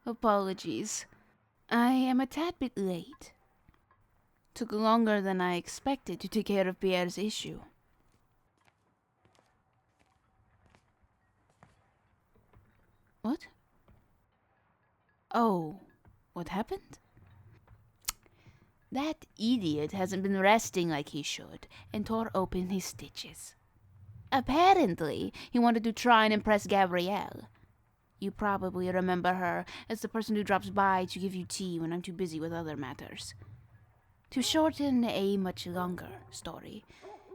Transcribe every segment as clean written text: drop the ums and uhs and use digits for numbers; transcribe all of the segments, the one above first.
Apologies. I am a tad bit late. Took longer than I expected to take care of Pierre's issue. What? Oh, what happened? That idiot hasn't been resting like he should and tore open his stitches. Apparently, he wanted to try and impress Gabrielle. You probably remember her as the person who drops by to give you tea when I'm too busy with other matters. To shorten a much longer story,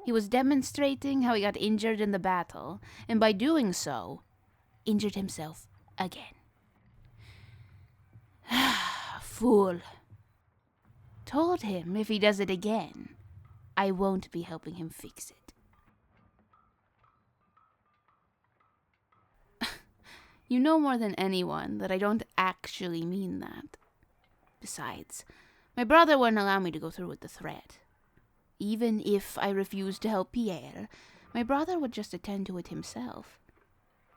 he was demonstrating how he got injured in the battle, and by doing so, injured himself again. Fool. Told him if he does it again, I won't be helping him fix it. You know more than anyone that I don't actually mean that. Besides, my brother wouldn't allow me to go through with the threat. Even if I refused to help Pierre, my brother would just attend to it himself.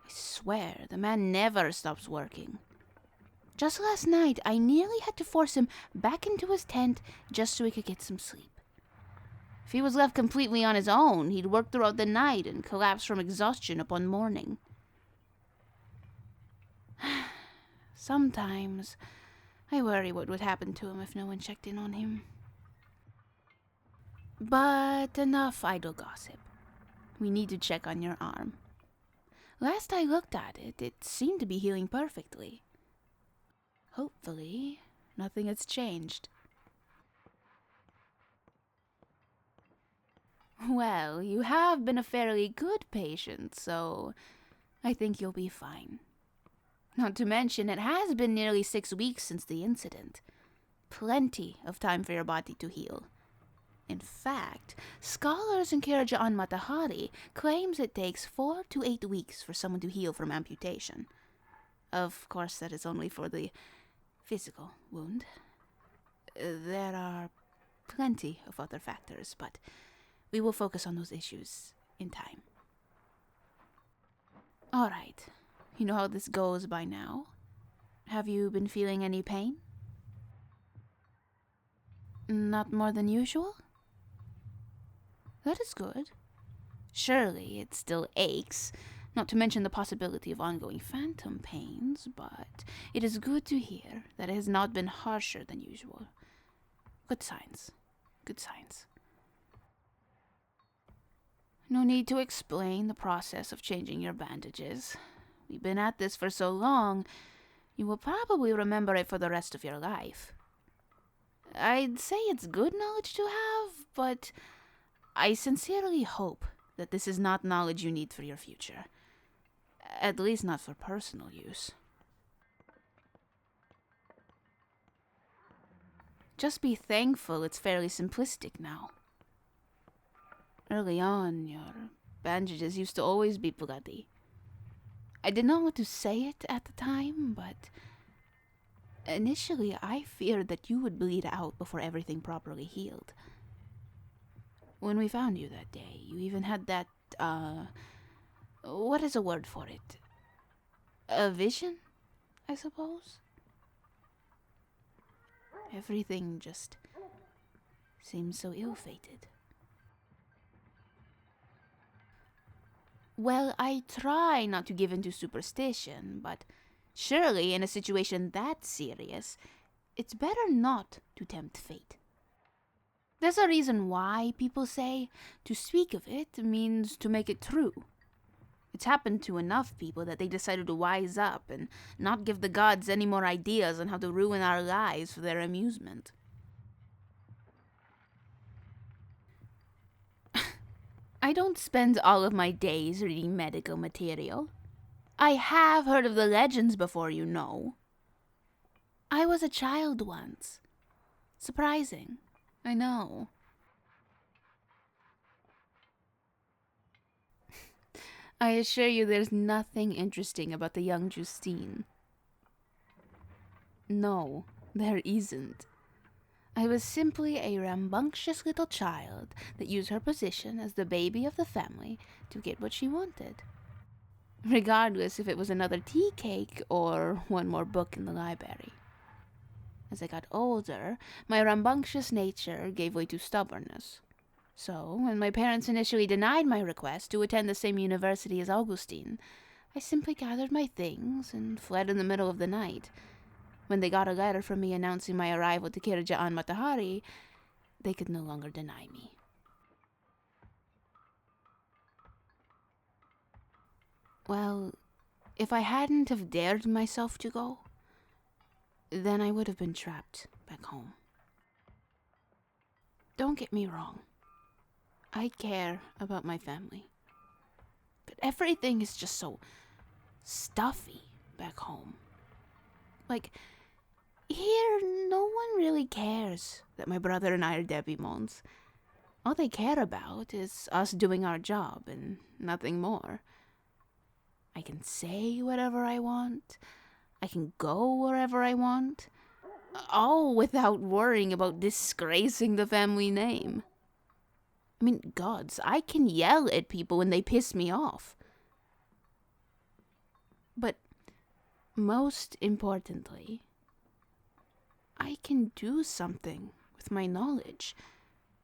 I swear, the man never stops working. Just last night, I nearly had to force him back into his tent just so he could get some sleep. If he was left completely on his own, he'd work throughout the night and collapse from exhaustion upon morning. Sometimes, I worry what would happen to him if no one checked in on him. But enough idle gossip. We need to check on your arm. Last I looked at it, it seemed to be healing perfectly. Hopefully, nothing has changed. Well, you have been a fairly good patient, so I think you'll be fine. Not to mention, it has been nearly 6 weeks since the incident. Plenty of time for your body to heal. In fact, scholars in Karajan Matahari claims it takes 4 to 8 weeks for someone to heal from amputation. Of course, that is only for the physical wound. There are plenty of other factors, but we will focus on those issues in time. All right. You know how this goes by now. Have you been feeling any pain? Not more than usual? That is good. Surely it still aches, not to mention the possibility of ongoing phantom pains, but it is good to hear that it has not been harsher than usual. Good signs. Good signs. No need to explain the process of changing your bandages. We've been at this for so long, you will probably remember it for the rest of your life. I'd say it's good knowledge to have, but I sincerely hope that this is not knowledge you need for your future. At least not for personal use. Just be thankful it's fairly simplistic now. Early on, your bandages used to always be bloody. I did not want to say it at the time, but initially I feared that you would bleed out before everything properly healed. When we found you that day, you even had that, what is a word for it? A vision, I suppose? Everything just seems so ill-fated. Well, I try not to give in to superstition, but surely in a situation that serious, it's better not to tempt fate. There's a reason why people say to speak of it means to make it true. It's happened to enough people that they decided to wise up and not give the gods any more ideas on how to ruin our lives for their amusement. I don't spend all of my days reading medical material. I have heard of the legends before, you know. I was a child once. Surprising, I know. I assure you there's nothing interesting about the young Justine. No, there isn't. I was simply a rambunctious little child that used her position as the baby of the family to get what she wanted. regardless if it was another tea cake or one more book in the library. As I got older, my rambunctious nature gave way to stubbornness. So, when my parents initially denied my request to attend the same university as Augustine, I simply gathered my things and fled in the middle of the night. When they got a letter from me announcing my arrival to Kirjaan Matahari, they could no longer deny me. Well, if I hadn't have dared myself to go, then I would have been trapped back home. Don't get me wrong. I care about my family. But everything is just so stuffy back home. Like, here, no one really cares that my brother and I are debutantes. All they care about is us doing our job and nothing more. I can say whatever I want. I can go wherever I want. All without worrying about disgracing the family name. I mean, gods, I can yell at people when they piss me off. But most importantly, I can do something with my knowledge.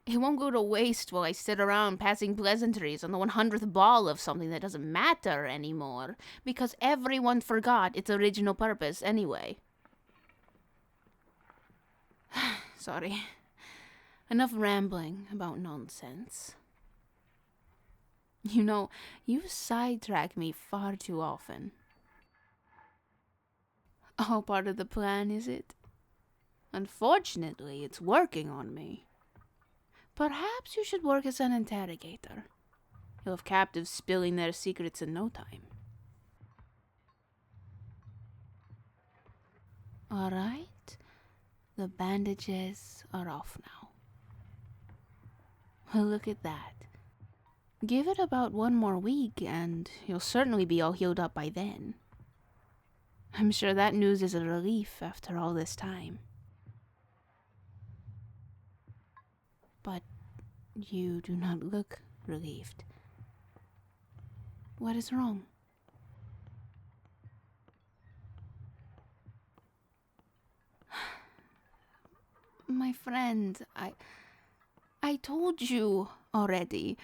It won't go to waste while I sit around passing pleasantries on the 100th ball of something that doesn't matter anymore, because everyone forgot its original purpose anyway. Sorry. Enough rambling about nonsense. You know, you sidetrack me far too often. All part of the plan, is it? Unfortunately, it's working on me. Perhaps you should work as an interrogator. You'll have captives spilling their secrets in no time. All right, the bandages are off now. Well, look at that. Give it about one more week, and you'll certainly be all healed up by then. I'm sure that news is a relief after all this time. But you do not look relieved. What is wrong? My friend, I told you already.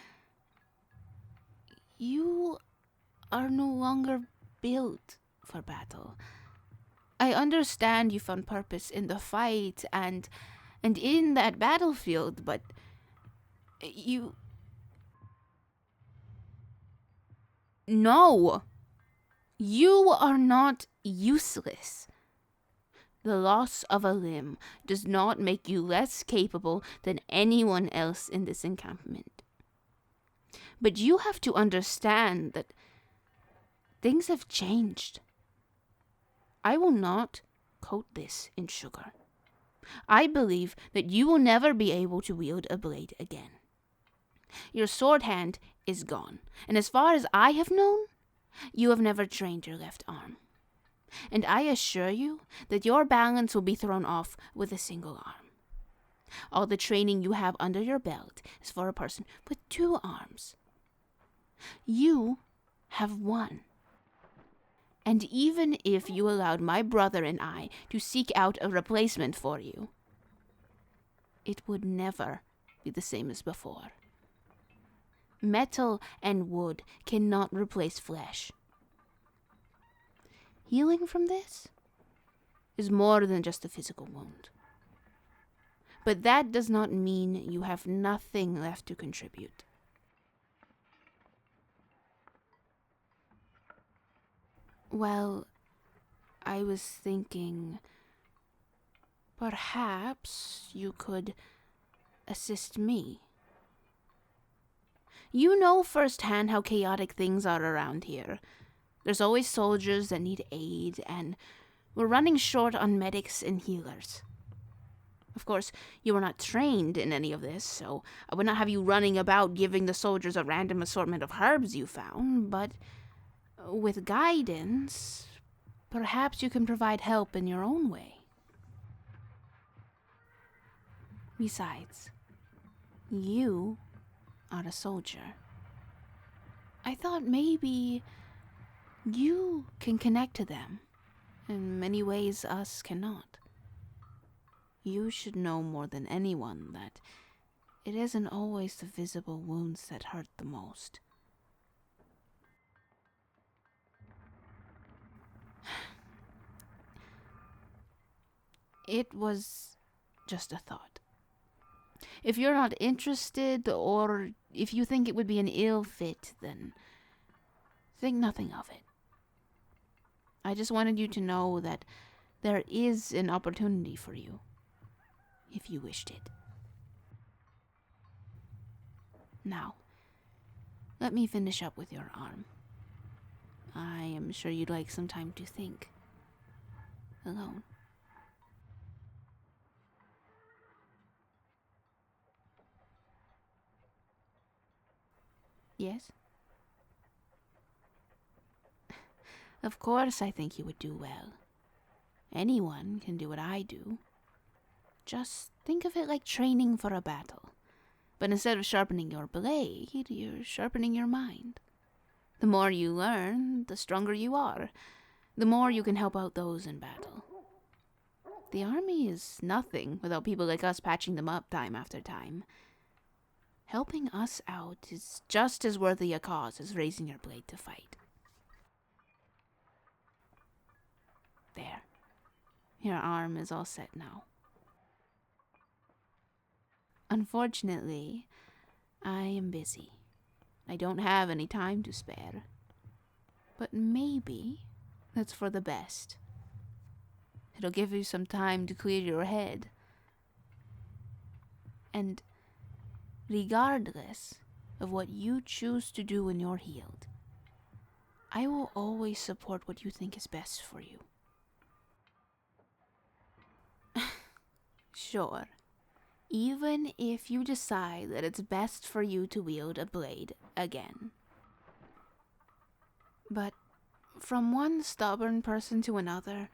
You are no longer built for battle. I understand you found purpose in the fight and in that battlefield, but you... No! You are not useless. The loss of a limb does not make you less capable than anyone else in this encampment. But you have to understand that things have changed. I will not coat this in sugar. I believe that you will never be able to wield a blade again. Your sword hand is gone, and as far as I have known, you have never trained your left arm. And I assure you that your balance will be thrown off with a single arm. All the training you have under your belt is for a person with 2 arms. You have 1. And even if you allowed my brother and I to seek out a replacement for you, it would never be the same as before. Metal and wood cannot replace flesh. Healing from this is more than just a physical wound. But that does not mean you have nothing left to contribute. Well, I was thinking perhaps you could assist me. You know firsthand how chaotic things are around here. There's always soldiers that need aid, and we're running short on medics and healers. Of course, you are not trained in any of this, so I would not have you running about giving the soldiers a random assortment of herbs you found, but with guidance, perhaps you can provide help in your own way. Besides, you are a soldier. I thought maybe You can connect to them in many ways us cannot. You should know more than anyone that it isn't always the visible wounds that hurt the most. It was just a thought. If you're not interested, or if you think it would be an ill fit, then think nothing of it. I just wanted you to know that there is an opportunity for you, if you wished it. Now, let me finish up with your arm. I am sure you'd like some time to think. Alone. Yes? Of course I think you would do well. Anyone can do what I do. Just think of it like training for a battle. But instead of sharpening your blade, you're sharpening your mind. The more you learn, the stronger you are. The more you can help out those in battle. The army is nothing without people like us patching them up time after time. Helping us out is just as worthy a cause as raising your blade to fight. There. Your arm is all set now. Unfortunately, I am busy. I don't have any time to spare. But maybe that's for the best. It'll give you some time to clear your head. And regardless of what you choose to do when you're healed, I will always support what you think is best for you. Sure. Even if you decide that it's best for you to wield a blade again. But from one stubborn person to another,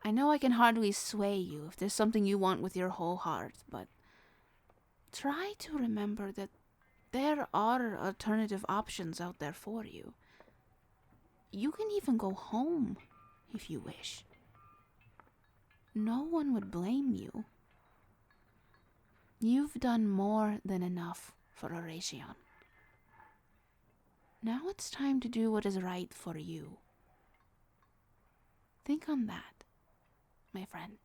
I know I can hardly sway you if there's something you want with your whole heart, but try to remember that there are alternative options out there for you. You can even go home if you wish. No one would blame you. You've done more than enough for Horatio. Now it's time to do what is right for you. Think on that, my friend.